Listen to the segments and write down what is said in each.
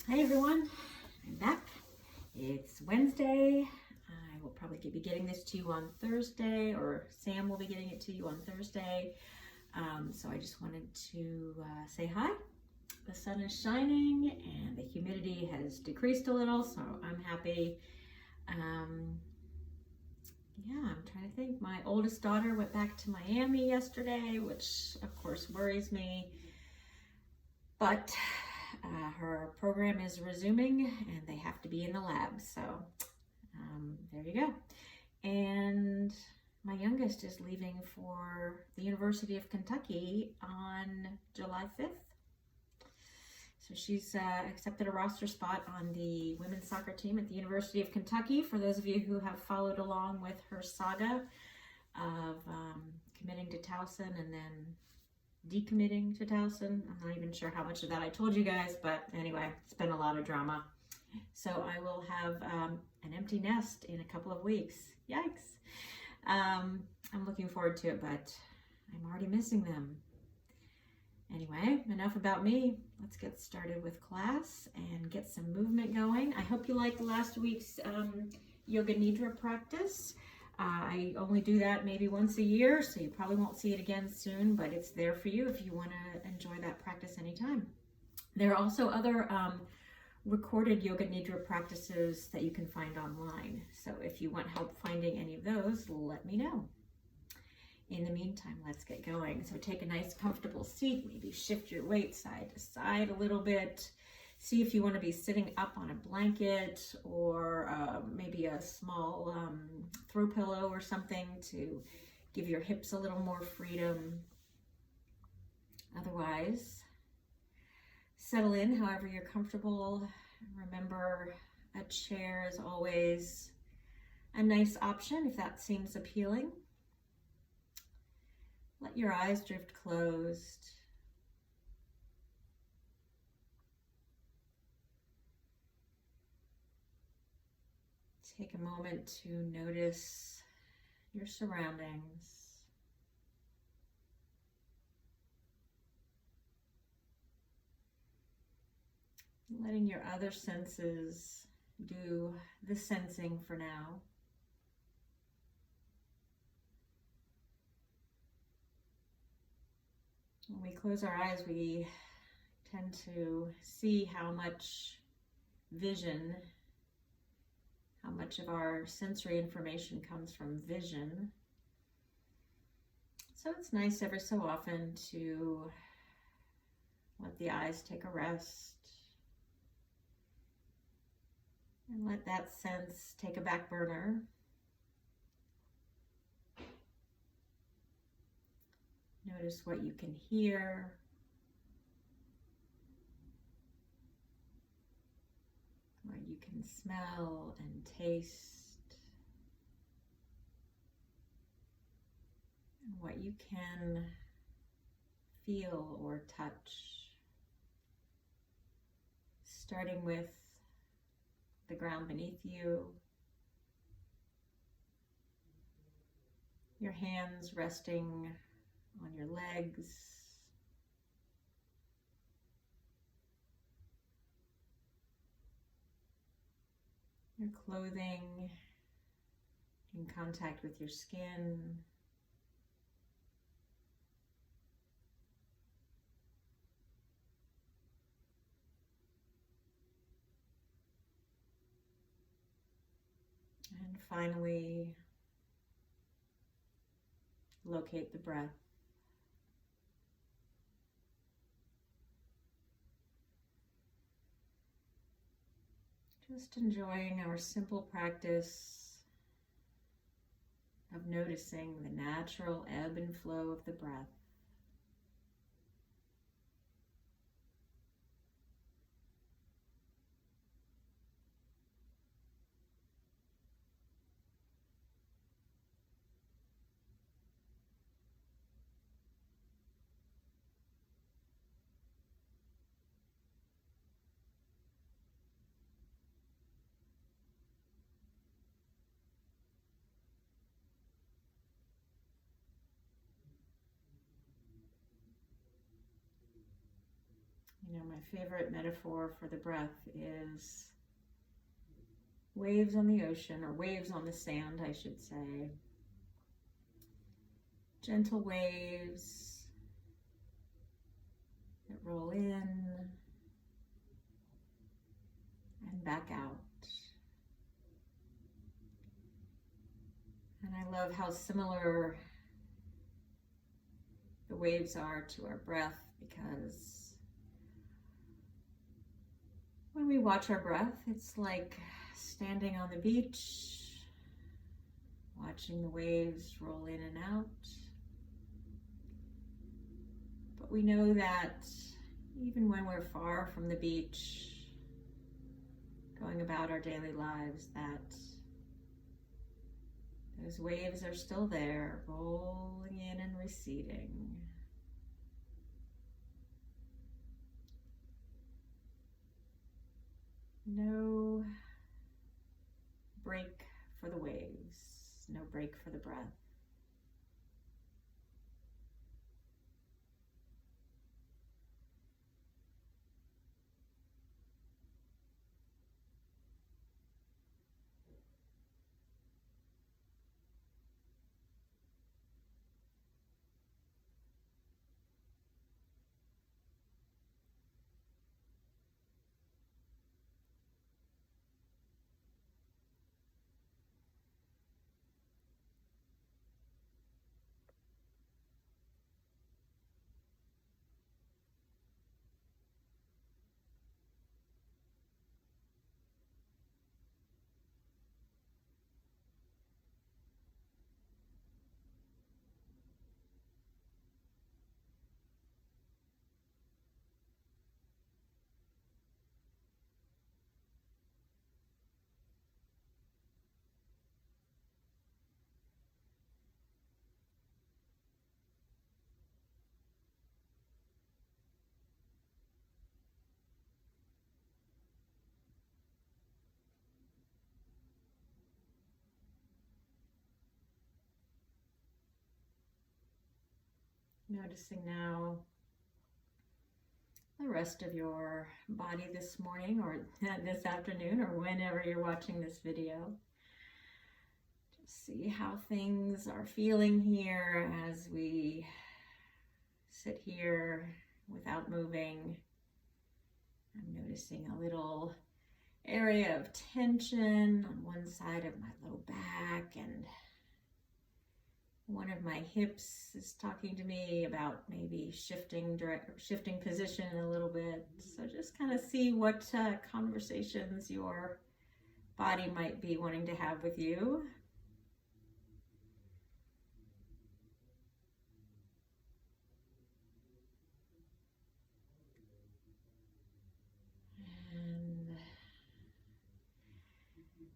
Hey everyone, I'm back. It's Wednesday. I will probably be getting this to you on Thursday, or Sam will be getting it to you on Thursday. So I just wanted to say hi. The sun is shining and the humidity has decreased a little, so I'm happy. Yeah, I'm trying to think. My oldest daughter went back to Miami yesterday, which of course worries me. But her program is resuming and they have to be in the lab. So there you go. And my youngest is leaving for the University of Kentucky on July 5th. So she's accepted a roster spot on the women's soccer team at the University of Kentucky. For those of you who have followed along with her saga of committing to Towson and then decommitting to Towson. I'm not even sure how much of that I told you guys, but anyway, it's been a lot of drama. So I will have an empty nest in a couple of weeks. Yikes. I'm looking forward to it, but I'm already missing them. Anyway, enough about me. Let's get started with class and get some movement going. I hope you liked last week's Yoga Nidra practice. I only do that maybe once a year, so you probably won't see it again soon, but it's there for you if you want to enjoy that practice anytime. There are also other recorded Yoga Nidra practices that you can find online. So if you want help finding any of those, let me know. In the meantime, let's get going. So take a nice comfortable seat, maybe shift your weight side to side a little bit. See if you want to be sitting up on a blanket or maybe a small throw pillow or something to give your hips a little more freedom. Otherwise, settle in however you're comfortable. Remember, a chair is always a nice option if that seems appealing. Let your eyes drift closed. Take a moment to notice your surroundings. Letting your other senses do the sensing for now. When we close our eyes, we tend to see how much vision, how much of our sensory information comes from vision. So it's nice every so often to let the eyes take a rest and let that sense take a back burner. Notice what you can hear. What you can smell and taste. And what you can feel or touch. Starting with the ground beneath you. Your hands resting on your legs. Your clothing in contact with your skin. And finally, locate the breath. Just enjoying our simple practice of noticing the natural ebb and flow of the breath. You know, my favorite metaphor for the breath is waves on the ocean, or waves on the sand, I should say. Gentle waves that roll in and back out. And I love how similar the waves are to our breath, because when we watch our breath, it's like standing on the beach, watching the waves roll in and out. But we know that even when we're far from the beach, going about our daily lives, that those waves are still there, rolling in and receding. No break for the waves, no break for the breath. Noticing now the rest of your body this morning, or this afternoon, or whenever you're watching this video. Just see how things are feeling here as we sit here without moving. I'm noticing a little area of tension on one side of my low back, and one of my hips is talking to me about maybe shifting position a little bit. So just kind of see what conversations your body might be wanting to have with you. And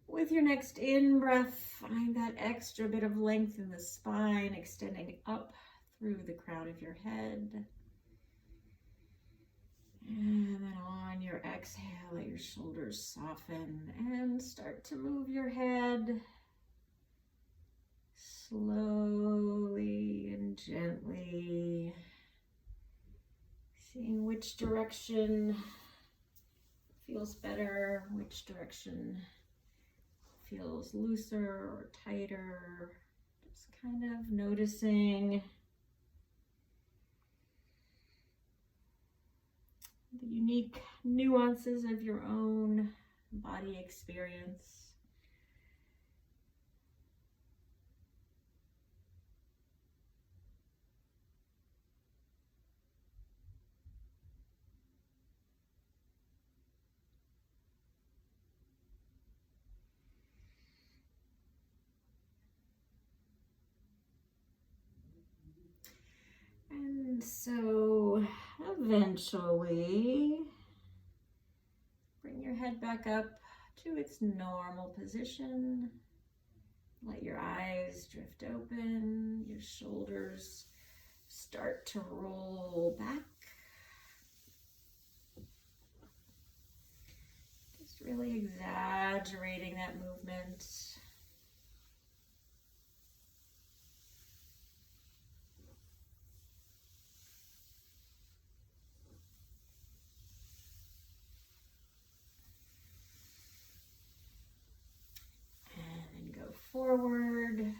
with your next in-breath, find that extra bit of length in the spine, extending up through the crown of your head. And then on your exhale, let your shoulders soften and start to move your head slowly and gently, seeing which direction feels better, which direction feels looser or tighter. Just kind of noticing the unique nuances of your own body experience. And so eventually bring your head back up to its normal position. Let your eyes drift open, your shoulders start to roll back. Just really exaggerating that movement. forward.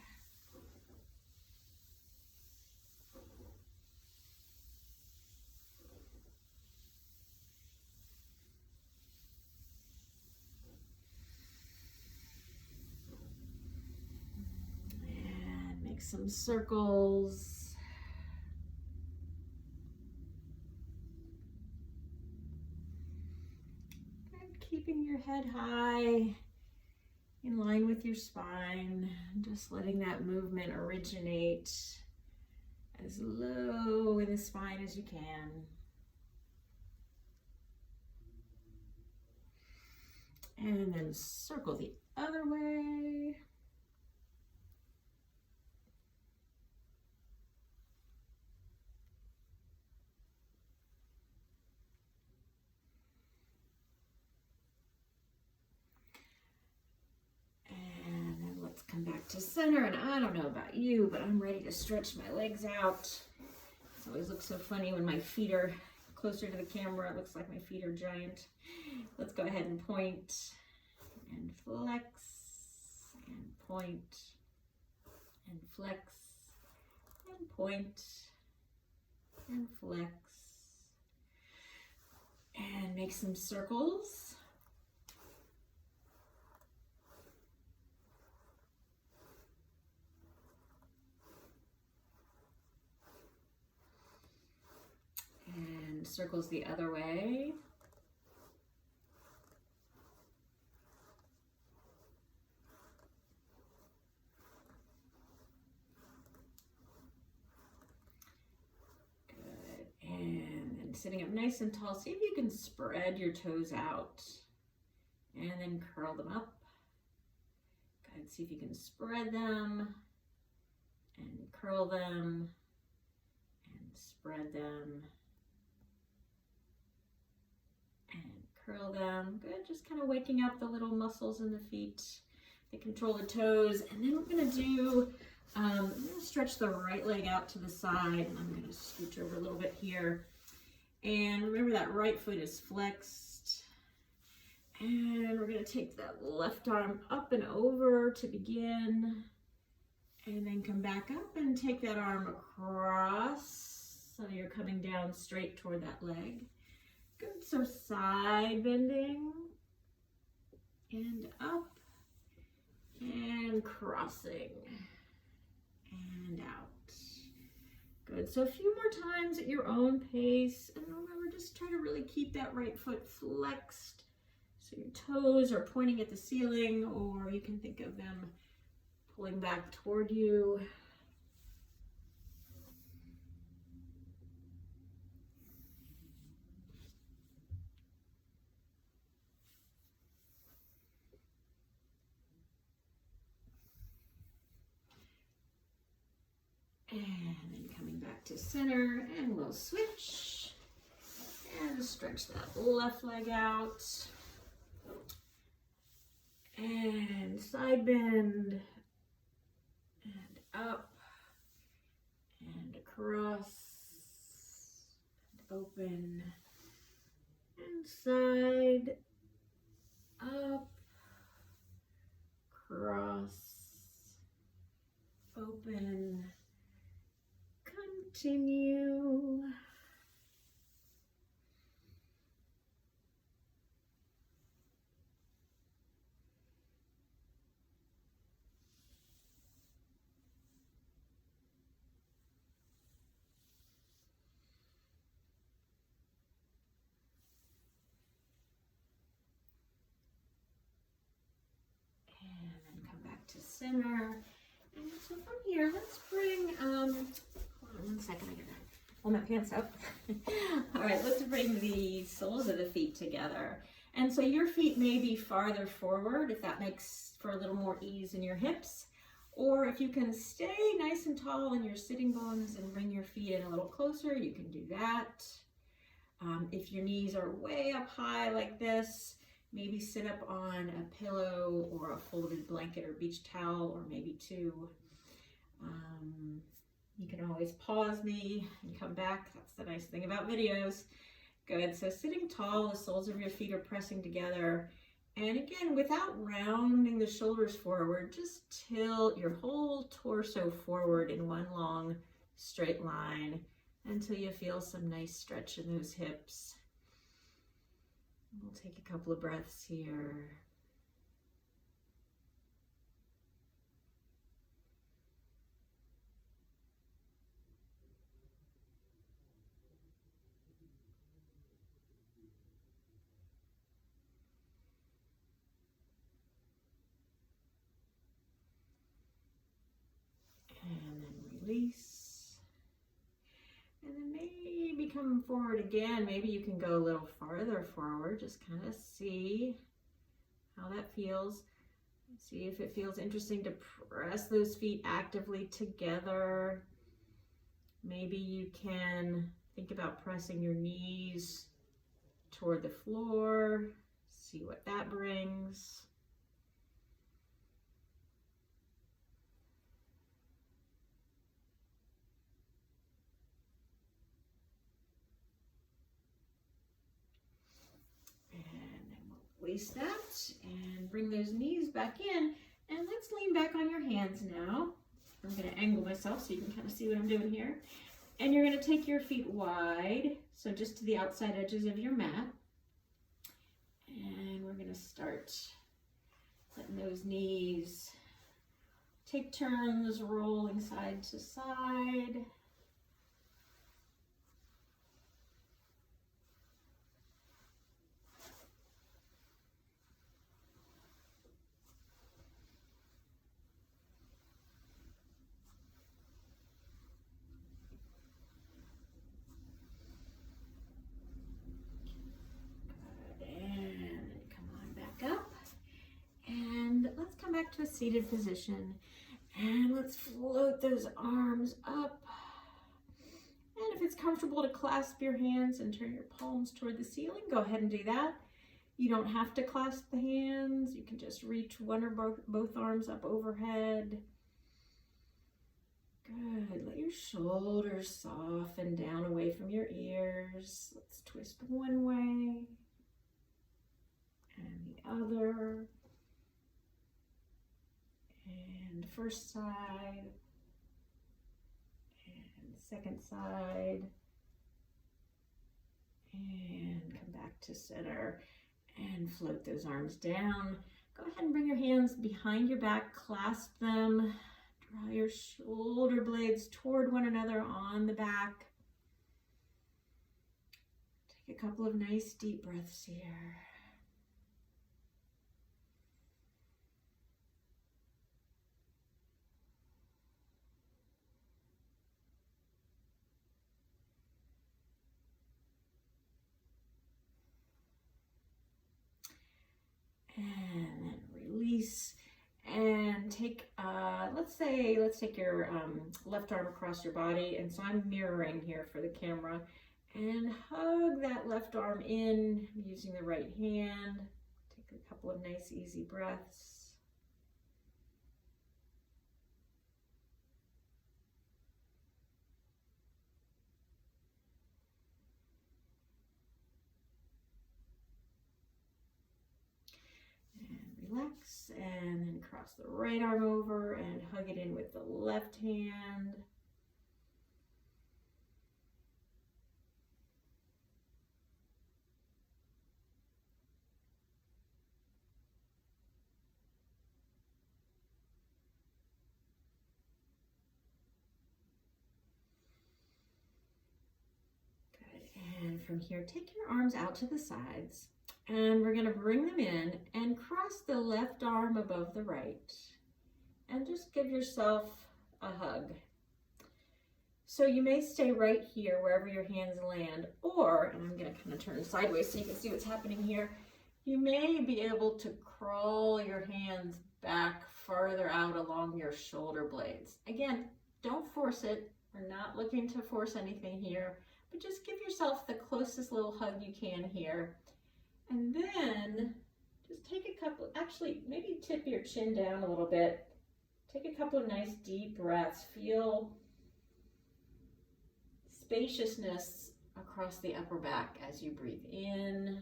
And make some circles. And keeping your head high, in line with your spine, just letting that movement originate as low in the spine as you can. And then circle the other way. Come back to center, and I don't know about you, but I'm ready to stretch my legs out. It always looks so funny when my feet are closer to the camera. It looks like my feet are giant. Let's go ahead and point and flex and point and flex and point and flex and make some circles. And circles the other way. Good. And then sitting up nice and tall, see if you can spread your toes out and then curl them up. Good. See if you can spread them and curl them and spread them. And curl them. Good, just kind of waking up the little muscles in the feet that control the toes. And then we're going to do, I'm going to stretch the right leg out to the side. And I'm going to scooch over a little bit here. And remember that right foot is flexed. And we're going to take that left arm up and over to begin. And then come back up and take that arm across. So you're coming down straight toward that leg. Good, so side bending and up and crossing and out. Good, so a few more times at your own pace. And remember, just try to really keep that right foot flexed. So your toes are pointing at the ceiling, or you can think of them pulling back toward you. And then coming back to center, and we'll switch and stretch that left leg out and side bend and up and across and open and side, up, cross, open, continue. And then come back to center. And so from here, let's bring, hold on one second, I gotta pull my pants up. All right, let's bring the soles of the feet together. And so your feet may be farther forward, if that makes for a little more ease in your hips. Or if you can stay nice and tall in your sitting bones and bring your feet in a little closer, you can do that. If your knees are way up high like this, maybe sit up on a pillow or a folded blanket or beach towel, or maybe two. You can always pause me and come back. That's the nice thing about videos. Good, so sitting tall, the soles of your feet are pressing together, And again, without rounding the shoulders forward, just tilt your whole torso forward in one long straight line until you feel some nice stretch in those hips. We'll take a couple of breaths here. And then release. And then maybe come forward again. Maybe you can go a little farther forward. Just kind of see how that feels. See if it feels interesting to press those feet actively together. Maybe you can think about pressing your knees toward the floor. See what that brings. Release that and bring those knees back in, and let's lean back on your hands now. I'm going to angle myself so you can kind of see what I'm doing here. And you're going to take your feet wide, so just to the outside edges of your mat. And we're going to start letting those knees take turns, rolling side to side. Back to a seated position, and let's float those arms up. And if it's comfortable to clasp your hands and turn your palms toward the ceiling, go ahead and do that. You don't have to clasp the hands. You can just reach one or both arms up overhead. Good. Let your shoulders soften down away from your ears. Let's twist one way and the other. And first side, and second side, and come back to center, and float those arms down. Go ahead and bring your hands behind your back, clasp them, draw your shoulder blades toward one another on the back. Take a couple of nice deep breaths here. And then release, and take, let's take your left arm across your body. And so I'm mirroring here for the camera, and hug that left arm in using the right hand. Take a couple of nice easy breaths. Relax, and then cross the right arm over and hug it in with the left hand. Good, and from here, take your arms out to the sides. And we're going to bring them in and cross the left arm above the right. And just give yourself a hug. So you may stay right here wherever your hands land, or, and I'm going to kind of turn sideways so you can see what's happening here, you may be able to crawl your hands back farther out along your shoulder blades. Again, don't force it. We're not looking to force anything here, but just give yourself the closest little hug you can here. And then just take a couple, actually maybe tip your chin down a little bit. Take a couple of nice deep breaths. Feel spaciousness across the upper back as you breathe in.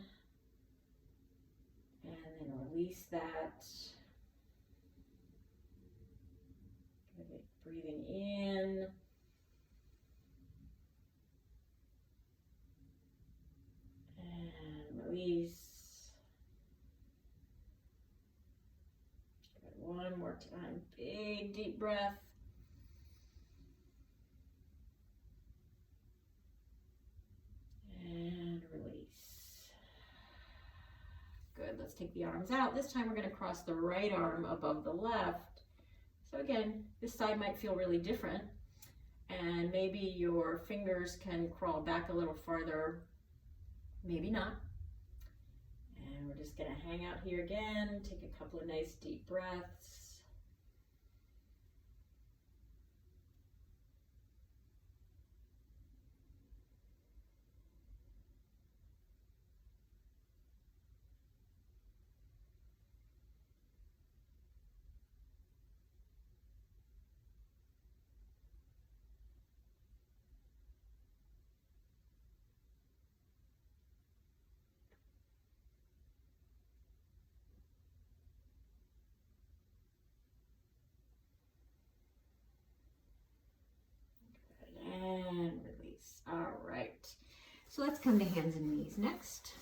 And then release that. Good. Breathing in. And release. Good. One more time. Big deep breath. And release. Good. Let's take the arms out. This time we're going to cross the right arm above the left. So again, this side might feel really different, and maybe your fingers can crawl back a little farther, maybe not. And we're just going to hang out here again, take a couple of nice deep breaths. And release. All right. So let's come to hands and knees next.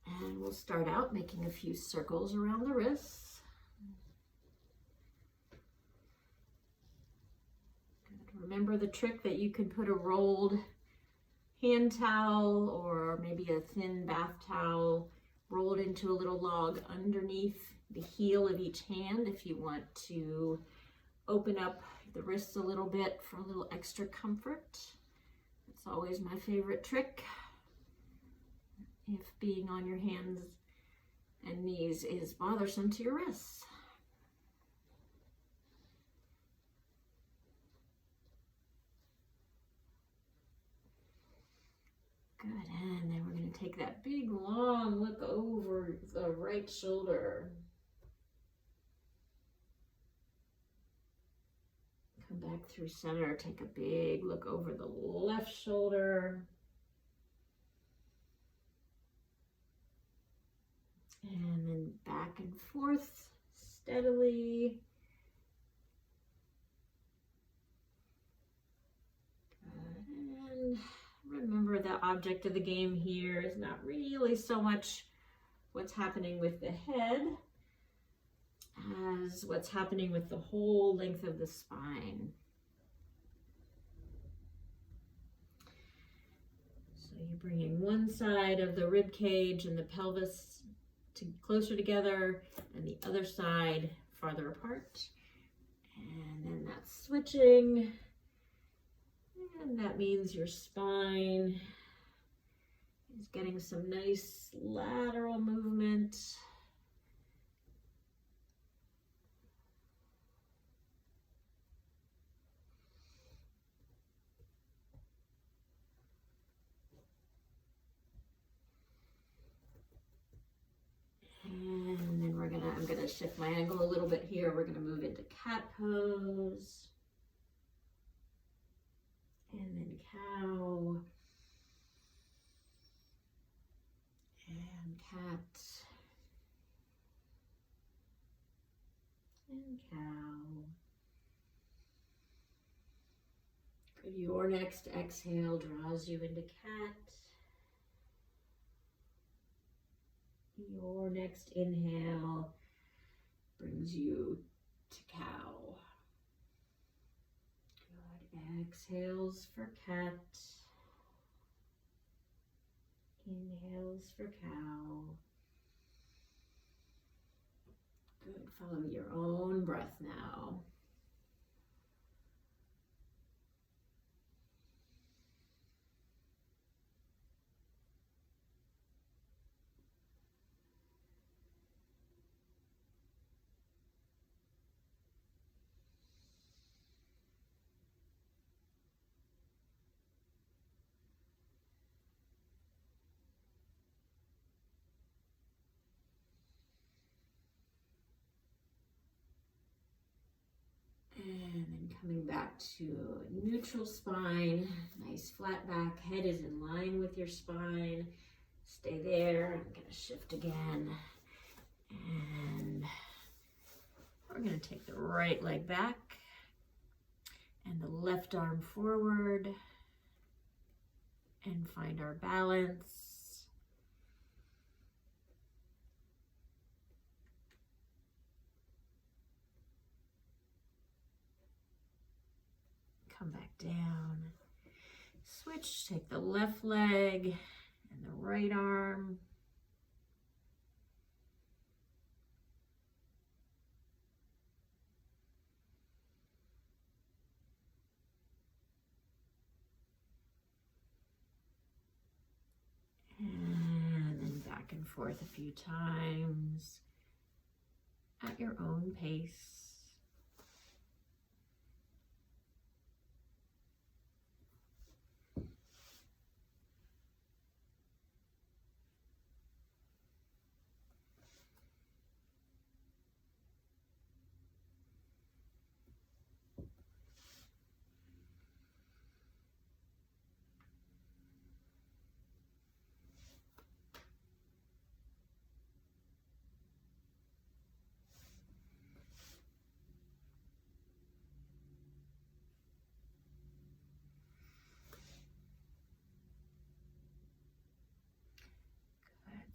And we'll start out making a few circles around the wrists. Good. Remember the trick that you can put a rolled hand towel or maybe a thin bath towel rolled into a little log underneath the heel of each hand if you want to open up the wrists a little bit for a little extra comfort. It's always my favorite trick if being on your hands and knees is bothersome to your wrists. Good, and then we're going to take that big long look over the right shoulder. Come back through center, take a big look over the left shoulder. And then back and forth steadily. Good. And remember, the object of the game here is not really so much what's happening with the head as what's happening with the whole length of the spine. So you're bringing one side of the rib cage and the pelvis closer together and the other side farther apart. And then that's switching. And that means your spine is getting some nice lateral movement. And then I'm gonna shift my angle a little bit here. We're gonna move into cat pose. And then cow. And cat. And cow. Good. Your next exhale draws you into cat. Your next inhale brings you to cow. Good. Exhales for cat. Inhales for cow. Good. Follow your own breath now. Coming back to neutral spine, nice flat back, head is in line with your spine. Stay there. I'm going to shift again. And we're going to take the right leg back and the left arm forward and find our balance. Come back down. Switch, take the left leg and the right arm. And then back and forth a few times at your own pace.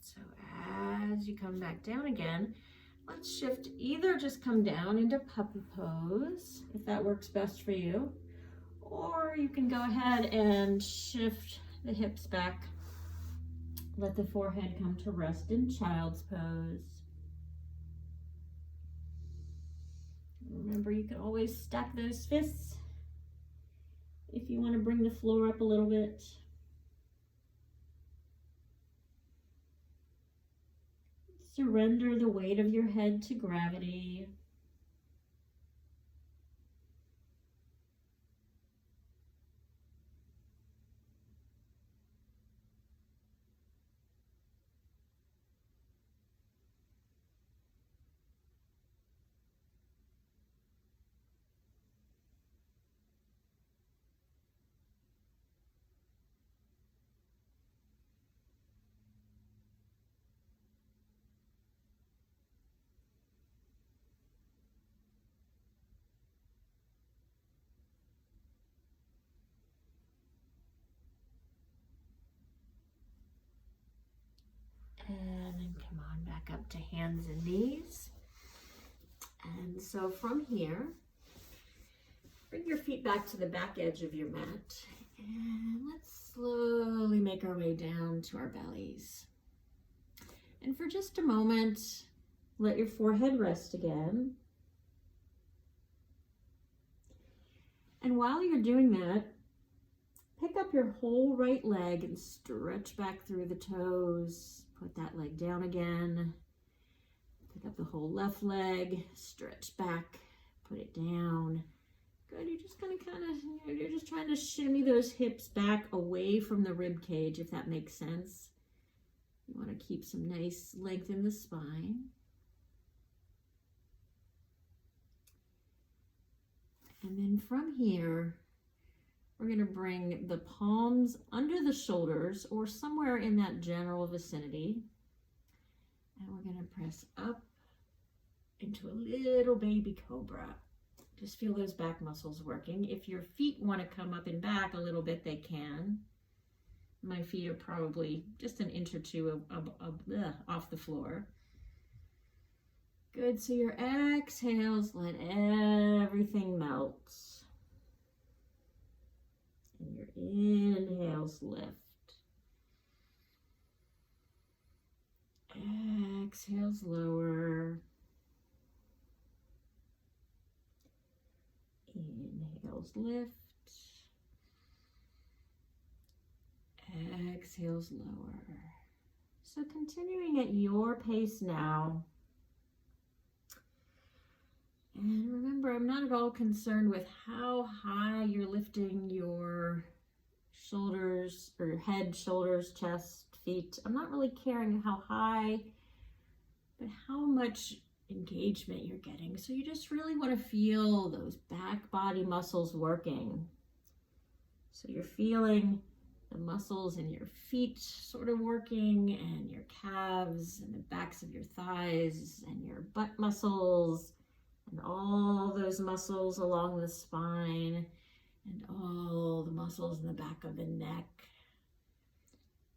So as you come back down again, let's shift, either just come down into puppy pose, if that works best for you, or you can go ahead and shift the hips back. Let the forehead come to rest in child's pose. Remember, you can always stack those fists if you want to bring the floor up a little bit. Surrender the weight of your head to gravity. And then come on back up to hands and knees. And so from here, bring your feet back to the back edge of your mat. And let's slowly make our way down to our bellies. And for just a moment, let your forehead rest again. And while you're doing that, pick up your whole right leg and stretch back through the toes. Put that leg down again. Pick up the whole left leg, stretch back, put it down. Good, you're just gonna you're just trying to shimmy those hips back away from the rib cage, if that makes sense. You wanna keep some nice length in the spine. And then from here, we're going to bring the palms under the shoulders or somewhere in that general vicinity. And we're going to press up into a little baby cobra. Just feel those back muscles working. If your feet want to come up and back a little bit, they can. My feet are probably just an inch or two off the floor. Good, so your exhales, let everything melt. And your inhales lift. Exhales lower. Inhales lift. Exhales lower. So continuing at your pace now. And remember, I'm not at all concerned with how high you're lifting your shoulders or head, shoulders, chest, feet. I'm not really caring how high, but how much engagement you're getting. So you just really want to feel those back body muscles working. So you're feeling the muscles in your feet sort of working, and your calves and the backs of your thighs and your butt muscles and all those muscles along the spine and all the muscles in the back of the neck.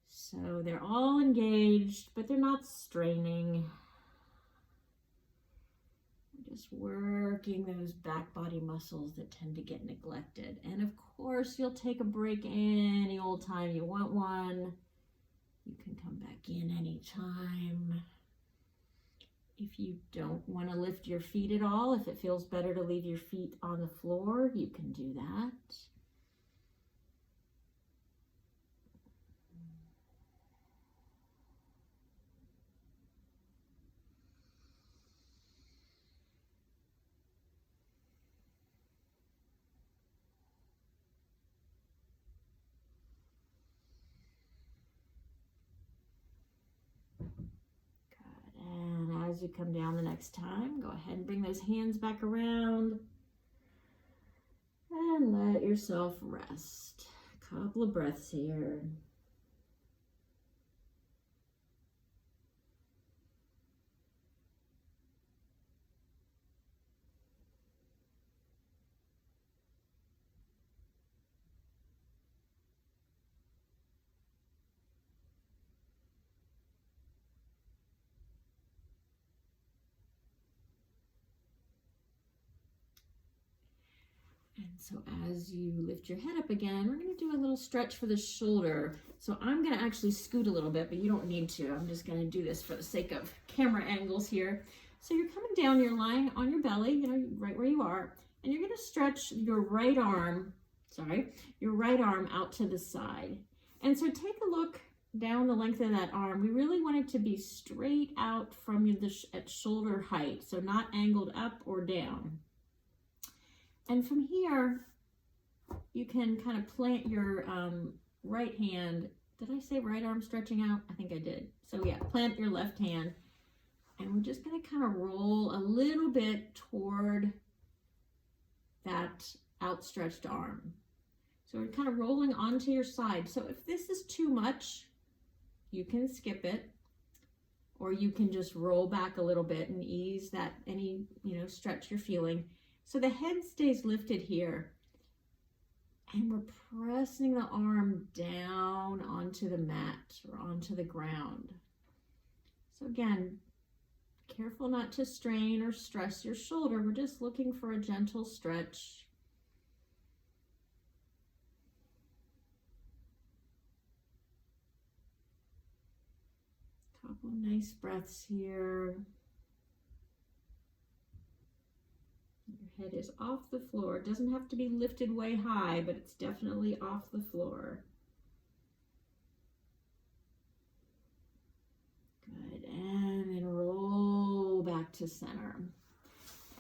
So they're all engaged, but they're not straining. Just working those back body muscles that tend to get neglected. And of course, you'll take a break any old time you want one. You can come back in anytime. If you don't want to lift your feet at all, if it feels better to leave your feet on the floor, you can do that. As you come down the next time, go ahead and bring those hands back around and let yourself rest. A couple of breaths here. And so as you lift your head up again, we're going to do a little stretch for the shoulder. So I'm going to actually scoot a little bit, but you don't need to. I'm just going to do this for the sake of camera angles here. So you're coming down, you're lying on your belly, you know, right where you are, and you're going to stretch your right arm out to the side. And so take a look down the length of that arm. We really want it to be straight out from at shoulder height, so not angled up or down. And from here, you can kind of plant your right hand. Did I say right arm stretching out? I think I did. So yeah, plant your left hand. And we're just going to kind of roll a little bit toward that outstretched arm. So we're kind of rolling onto your side. So if this is too much, you can skip it. Or you can just roll back a little bit and ease that any, stretch you're feeling. So the head stays lifted here, and we're pressing the arm down onto the mat or onto the ground. So again, careful not to strain or stress your shoulder. We're just looking for a gentle stretch. Couple nice breaths here. Your head is off the floor. It doesn't have to be lifted way high, but it's definitely off the floor. Good, and then roll back to center.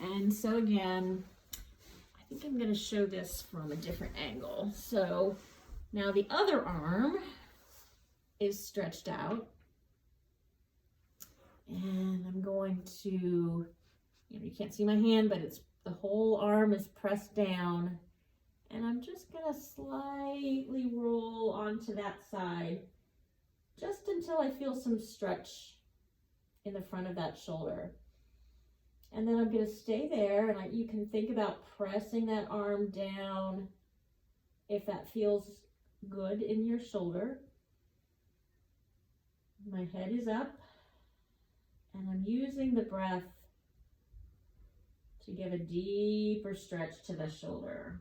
And so again, I think I'm going to show this from a different angle. So now the other arm is stretched out. And I'm going to, you can't see my hand, but the whole arm is pressed down. And I'm just going to slightly roll onto that side just until I feel some stretch in the front of that shoulder. And then I'm going to stay there, and you can think about pressing that arm down if that feels good in your shoulder. My head is up, and I'm using the breath to give a deeper stretch to the shoulder.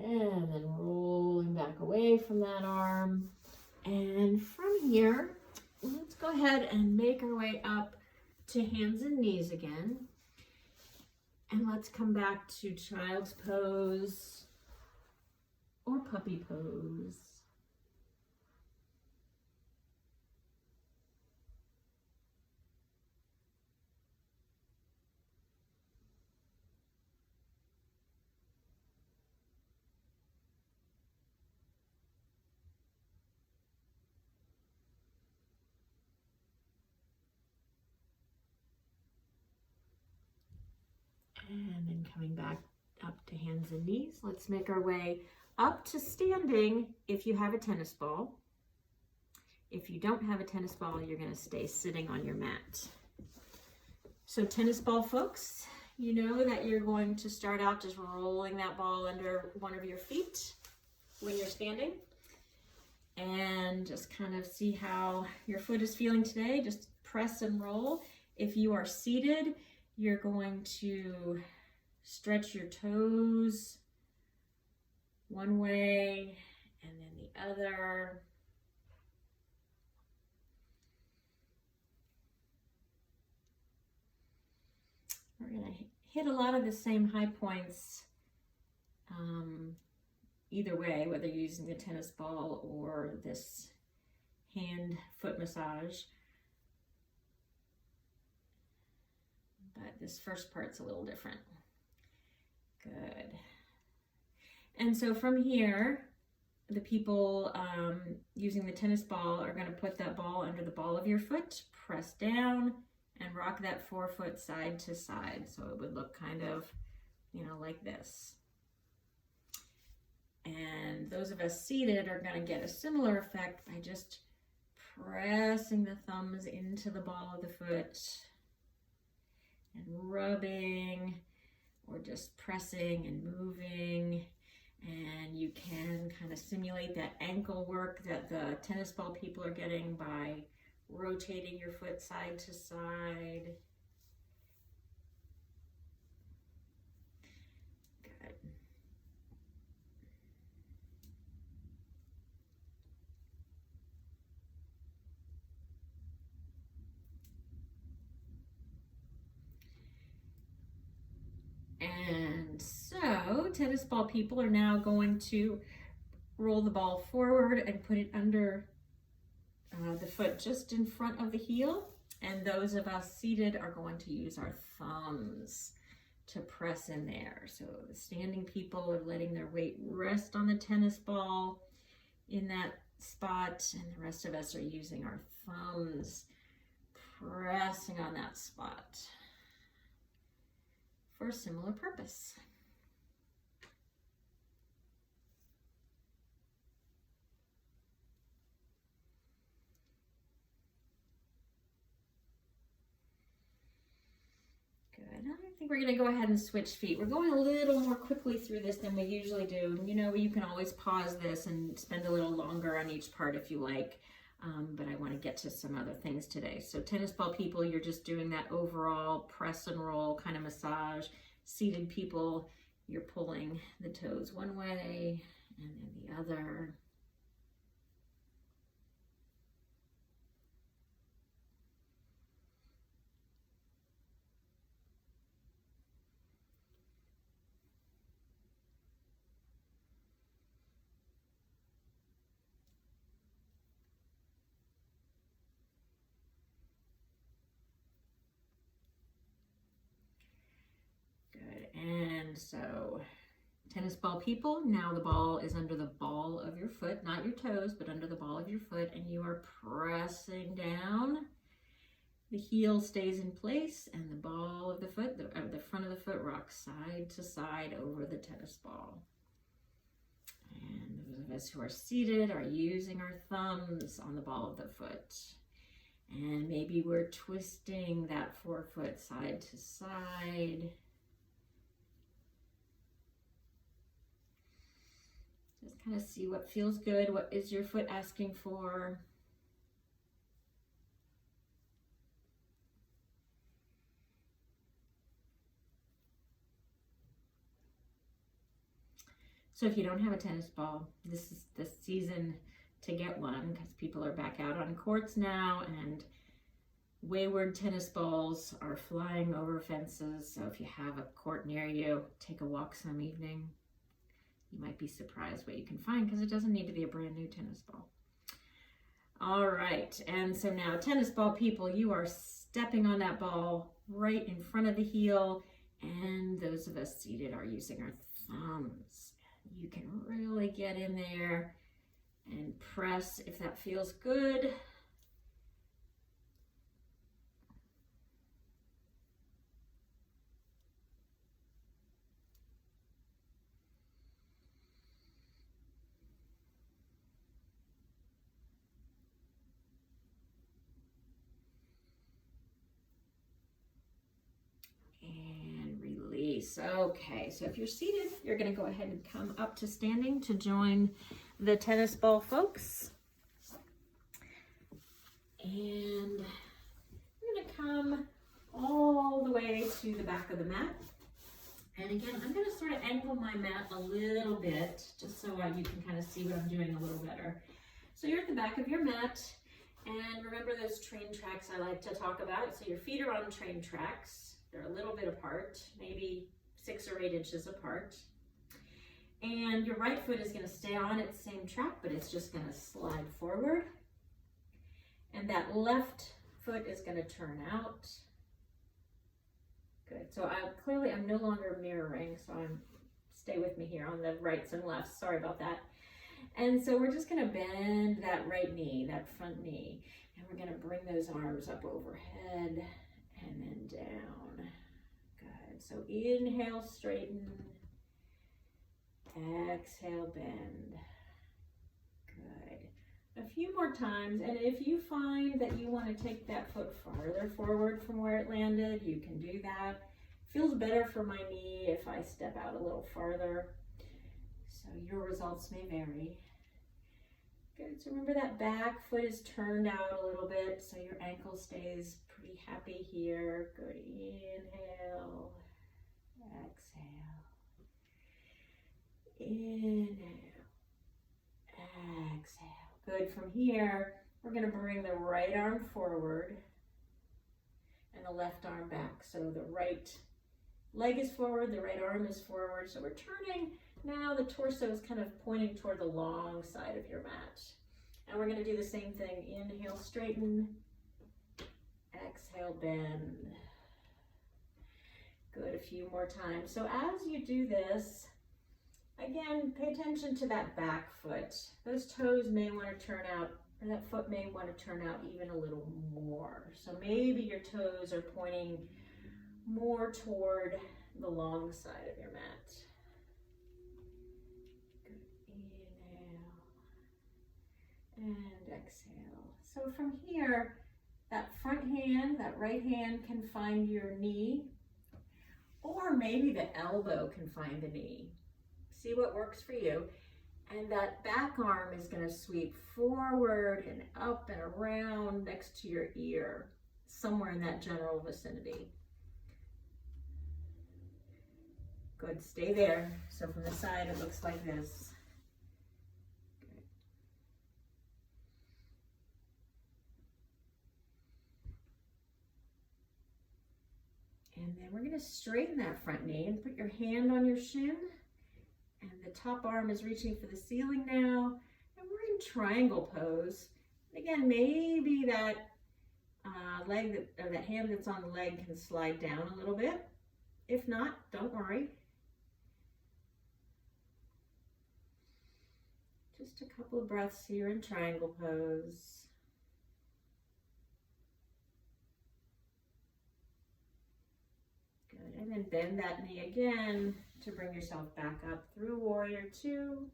And then rolling back away from that arm. And from here, let's go ahead and make our way up to hands and knees again. And let's come back to child's pose. or puppy pose. And then coming back up to hands and knees. Let's make our way up to standing if you have a tennis ball. If you don't have a tennis ball, you're going to stay sitting on your mat. So tennis ball folks, you know that you're going to start out just rolling that ball under one of your feet when you're standing. And just kind of see how your foot is feeling today. Just press and roll. If you are seated, you're going to stretch your toes one way and then the other. We're going to hit a lot of the same high points either way, whether you're using the tennis ball or this hand foot massage. But this first part's a little different. Good. And so from here, the people using the tennis ball are going to put that ball under the ball of your foot, press down, and rock that forefoot side to side. So it would look kind of, like this. And those of us seated are going to get a similar effect by just pressing the thumbs into the ball of the foot and rubbing or just pressing and moving. And you can kind of simulate that ankle work that the tennis ball people are getting by rotating your foot side to side. Good. And so tennis ball people are now going to roll the ball forward and put it under the foot just in front of the heel. And those of us seated are going to use our thumbs to press in there. So the standing people are letting their weight rest on the tennis ball in that spot, and the rest of us are using our thumbs pressing on that spot for a similar purpose. Good. I think we're going to go ahead and switch feet. We're going a little more quickly through this than we usually do. You can always pause this and spend a little longer on each part if you like. But I want to get to some other things today. So tennis ball people, you're just doing that overall press and roll kind of massage. Seated people, you're pulling the toes one way and then the other. And so tennis ball people, now the ball is under the ball of your foot, not your toes, but under the ball of your foot, and you are pressing down. The heel stays in place and the ball of the foot, the front of the foot rocks side to side over the tennis ball. And those of us who are seated are using our thumbs on the ball of the foot. And maybe we're twisting that forefoot side to side. Just kind of see what feels good. What is your foot asking for? So if you don't have a tennis ball, this is the season to get one because people are back out on courts now and wayward tennis balls are flying over fences. So if you have a court near you, take a walk some evening. You might be surprised what you can find because it doesn't need to be a brand new tennis ball. All right, and so now tennis ball people, you are stepping on that ball right in front of the heel, and those of us seated are using our thumbs. You can really get in there and press if that feels good. Okay, so if you're seated, you're going to go ahead and come up to standing to join the tennis ball folks. And I'm going to come all the way to the back of the mat. And again, I'm going to sort of angle my mat a little bit, just so you can kind of see what I'm doing a little better. So you're at the back of your mat, and remember those train tracks I like to talk about. So your feet are on train tracks. They're a little bit apart, maybe 6 or 8 inches apart. And your right foot is going to stay on its same track, but it's just going to slide forward. And that left foot is going to turn out. Good. So clearly I'm no longer mirroring, so stay with me here on the rights and lefts. Sorry about that. And so we're just going to bend that right knee, that front knee, and we're going to bring those arms up overhead and then down. Good. So inhale, straighten. Exhale, bend. Good. A few more times, and if you find that you want to take that foot farther forward from where it landed, you can do that. Feels better for my knee if I step out a little farther. So your results may vary. Good. So remember that back foot is turned out a little bit so your ankle stays pretty happy here. Good. Inhale. Exhale. Inhale. Exhale. Good. From here, we're going to bring the right arm forward and the left arm back. So the right leg is forward, the right arm is forward. So we're turning. Now the torso is kind of pointing toward the long side of your mat. And we're going to do the same thing. Inhale, straighten. Exhale, bend. Good, a few more times. So as you do this, again, pay attention to that back foot. Those toes may want to turn out, or that foot may want to turn out even a little more. So maybe your toes are pointing more toward the long side of your mat. And exhale. So from here, that front hand, that right hand can find your knee, or maybe the elbow can find the knee. See what works for you. And that back arm is going to sweep forward and up and around next to your ear, somewhere in that general vicinity. Good, stay there. So from the side, it looks like this. And then we're going to straighten that front knee and put your hand on your shin. And the top arm is reaching for the ceiling now. And we're in triangle pose. Again, maybe that leg, or that hand that's on the leg can slide down a little bit. If not, don't worry. Just a couple of breaths here in triangle pose. And then bend that knee again to bring yourself back up through Warrior 2.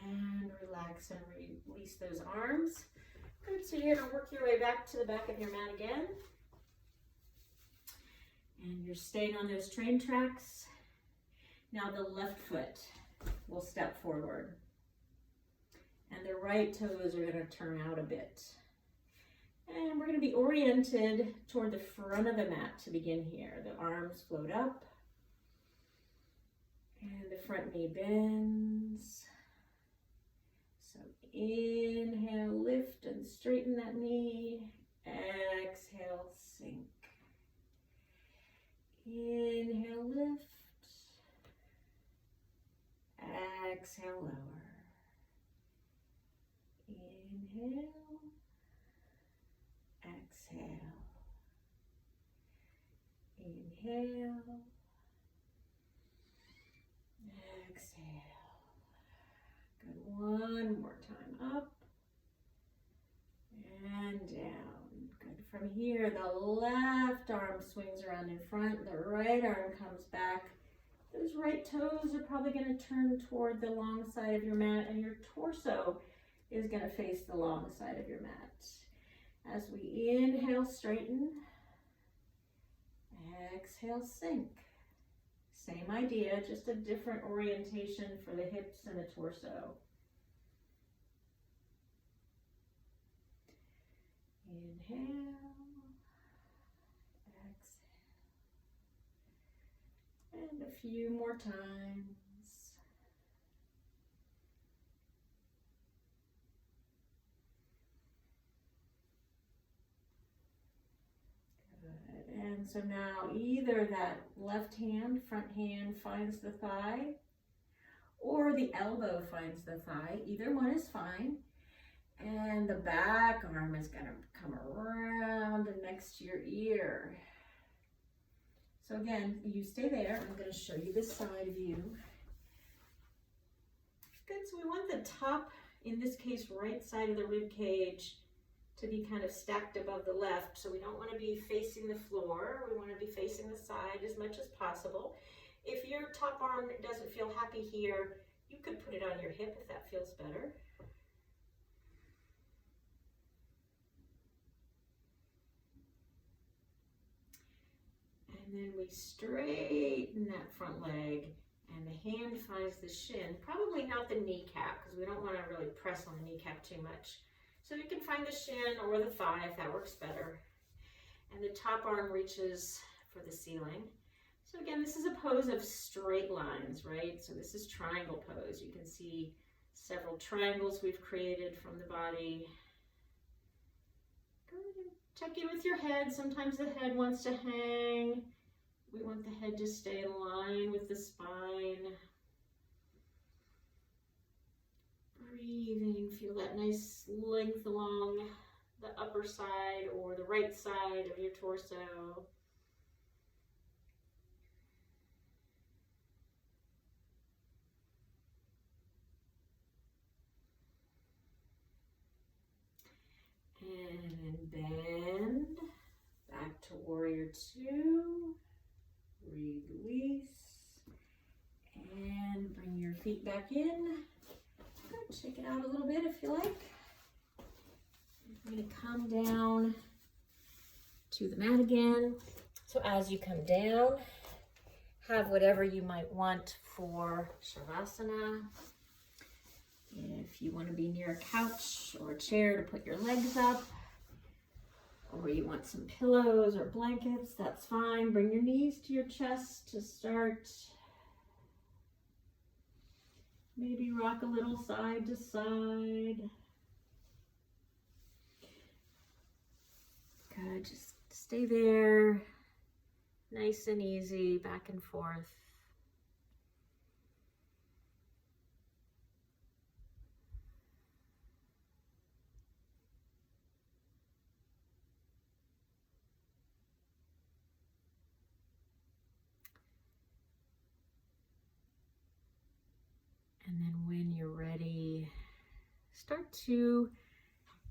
And relax and release those arms. Good, so you're going to work your way back to the back of your mat again. And you're staying on those train tracks. Now the left foot will step forward. And the right toes are going to turn out a bit. And we're going to be oriented toward the front of the mat to begin here. The arms float up. And the front knee bends. So inhale, lift and straighten that knee. Exhale, sink. Inhale, lift. exhale, lower. Inhale, exhale. Inhale, exhale. Good, one more time, up and down. Good, from here, the left arm swings around in front, the right arm comes back. Those right toes are probably going to turn toward the long side of your mat, and your torso is going to face the long side of your mat. As we inhale, straighten. Exhale, sink. Same idea, just a different orientation for the hips and the torso. Inhale. And a few more times. Good. And so now either that left hand, front hand finds the thigh, or the elbow finds the thigh. Either one is fine. And the back arm is going to come around next to your ear. So again, you stay there. I'm going to show you this side view. Good, so we want the top, in this case, right side of the rib cage to be kind of stacked above the left. So we don't want to be facing the floor. We want to be facing the side as much as possible. If your top arm doesn't feel happy here, you could put it on your hip if that feels better. And then we straighten that front leg, and the hand finds the shin, probably not the kneecap, because we don't want to really press on the kneecap too much. So you can find the shin or the thigh if that works better. And the top arm reaches for the ceiling. So again, this is a pose of straight lines, right? So this is triangle pose. You can see several triangles we've created from the body. Go ahead and check in with your head. Sometimes the head wants to hang. We want the head to stay in line with the spine. Breathing, feel that nice length along the upper side or the right side of your torso. And bend back to warrior two. Release. And bring your feet back in. Good. Shake it out a little bit if you like. I'm going to come down to the mat again. So as you come down, have whatever you might want for Shavasana. If you want to be near a couch or a chair to put your legs up, or you want some pillows or blankets, that's fine. Bring your knees to your chest to start. Maybe rock a little side to side. Good, just stay there. Nice and easy, back and forth. And then when you're ready, start to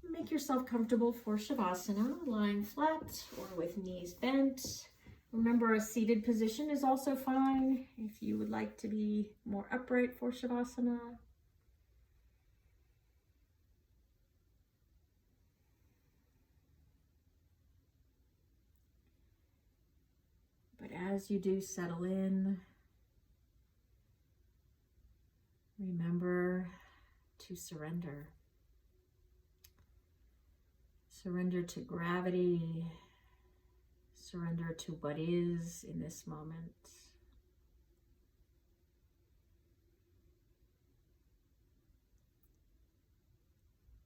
make yourself comfortable for Shavasana, lying flat or with knees bent. Remember, a seated position is also fine if you would like to be more upright for Shavasana. But as you do settle in, remember to surrender. Surrender to gravity. Surrender to what is in this moment.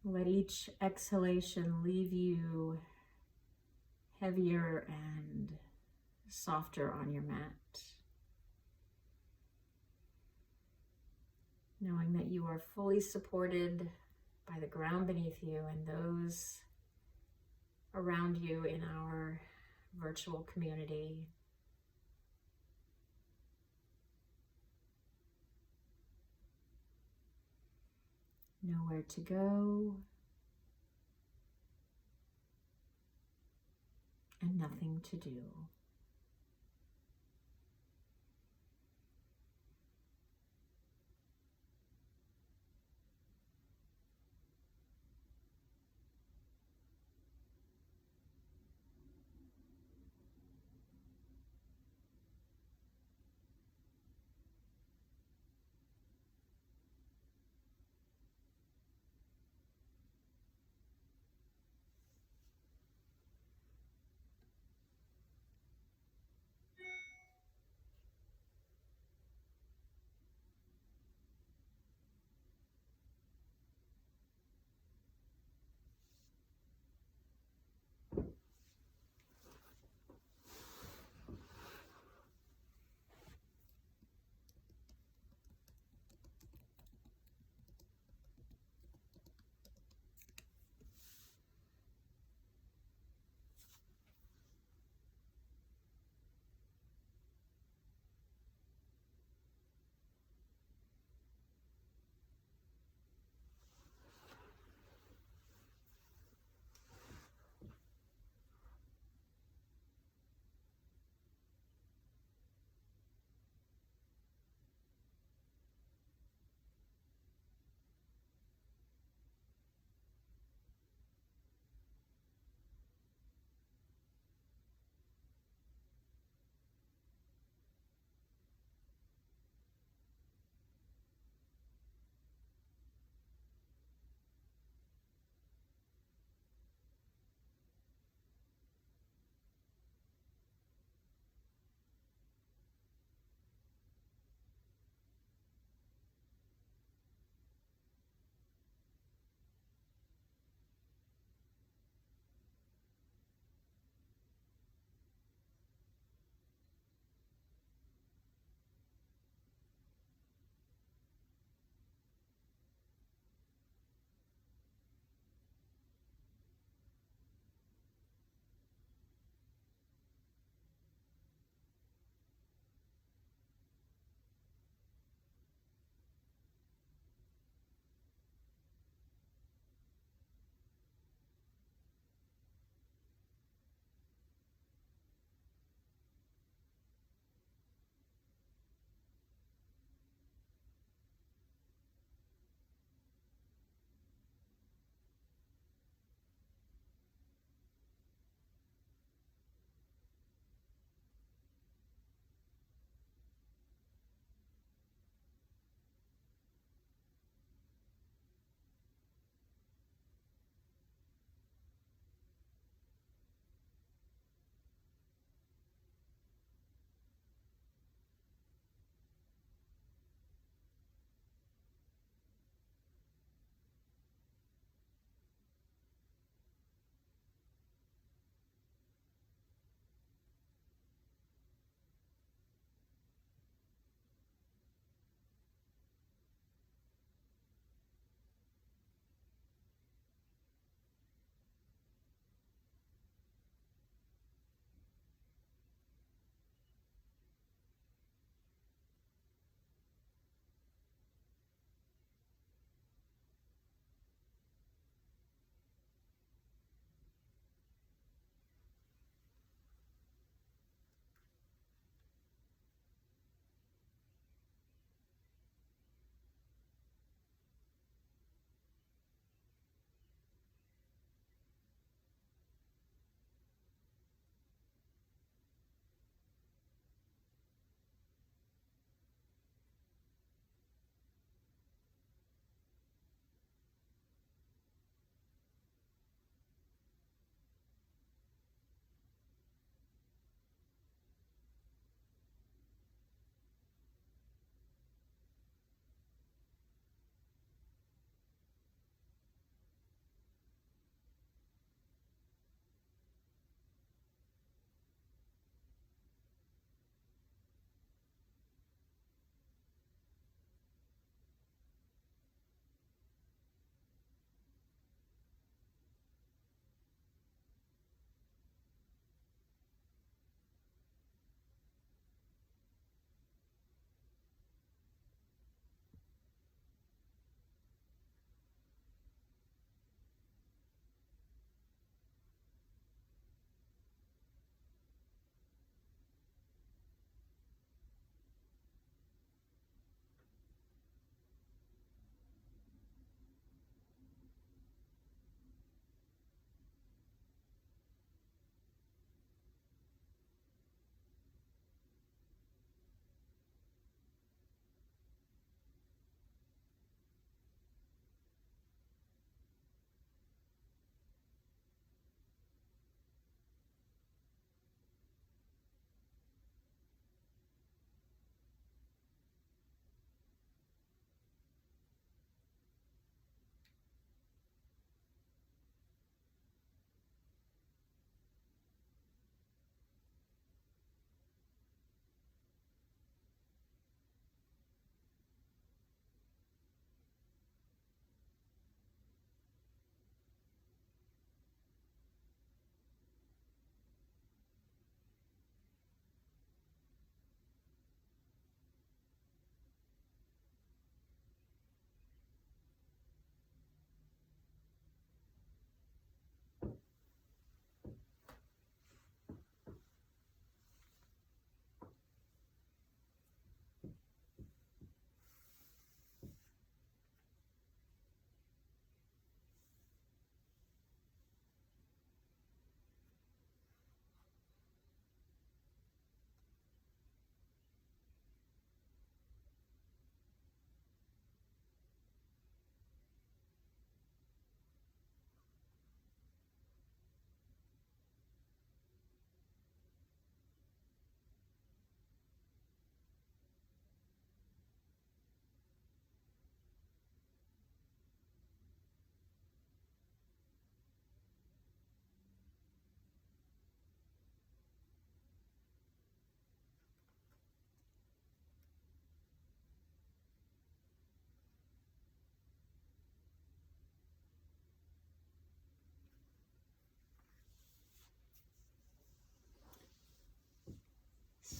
Let each exhalation leave you heavier and softer on your mat. knowing that you are fully supported by the ground beneath you and those around you in our virtual community. Nowhere to go and nothing to do.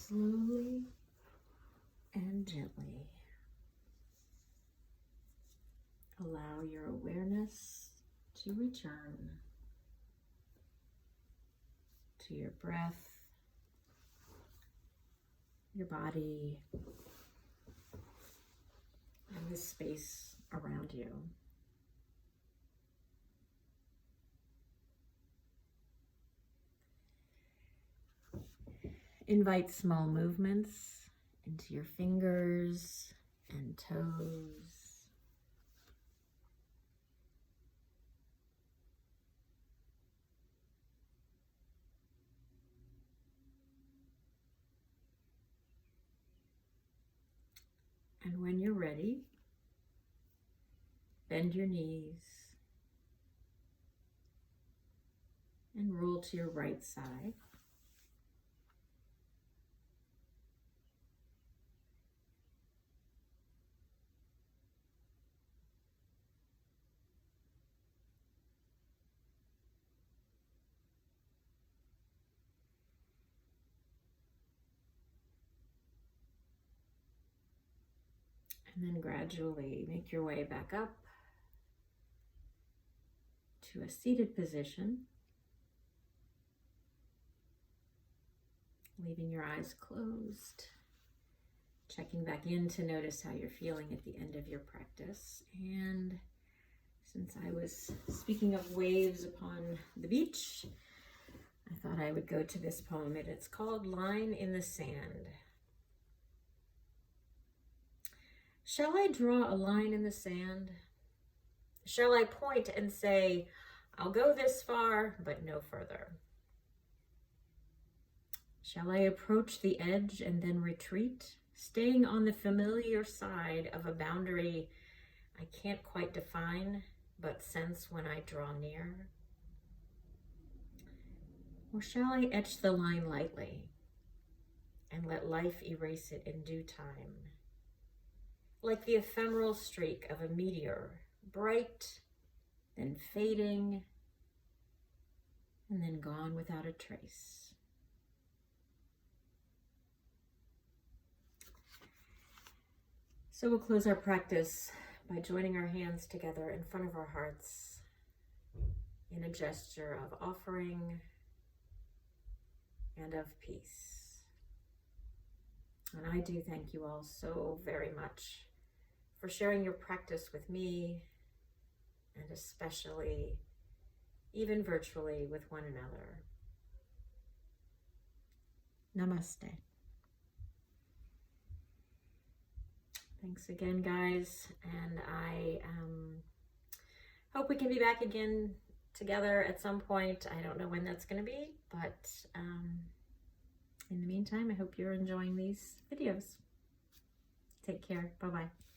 slowly and gently allow your awareness to return to your breath, your body, and the space around you. Invite small movements into your fingers and toes. And when you're ready, bend your knees and roll to your right side. And then gradually make your way back up to a seated position, leaving your eyes closed, checking back in to notice how you're feeling at the end of your practice. And since I was speaking of waves upon the beach, I thought I would go to this poem, and it's called Line in the Sand. Shall I draw a line in the sand? Shall I point and say, I'll go this far, but no further? Shall I approach the edge and then retreat, staying on the familiar side of a boundary I can't quite define, but sense when I draw near? Or shall I etch the line lightly and let life erase it in due time? Like the ephemeral streak of a meteor, bright, then fading, and then gone without a trace. So we'll close our practice by joining our hands together in front of our hearts in a gesture of offering and of peace. And I do thank you all so very much for sharing your practice with me, and especially, even virtually, with one another. Namaste. Thanks again, guys, and I hope we can be back again together at some point. I don't know when that's going to be, but in the meantime, I hope you're enjoying these videos. Take care. Bye-bye.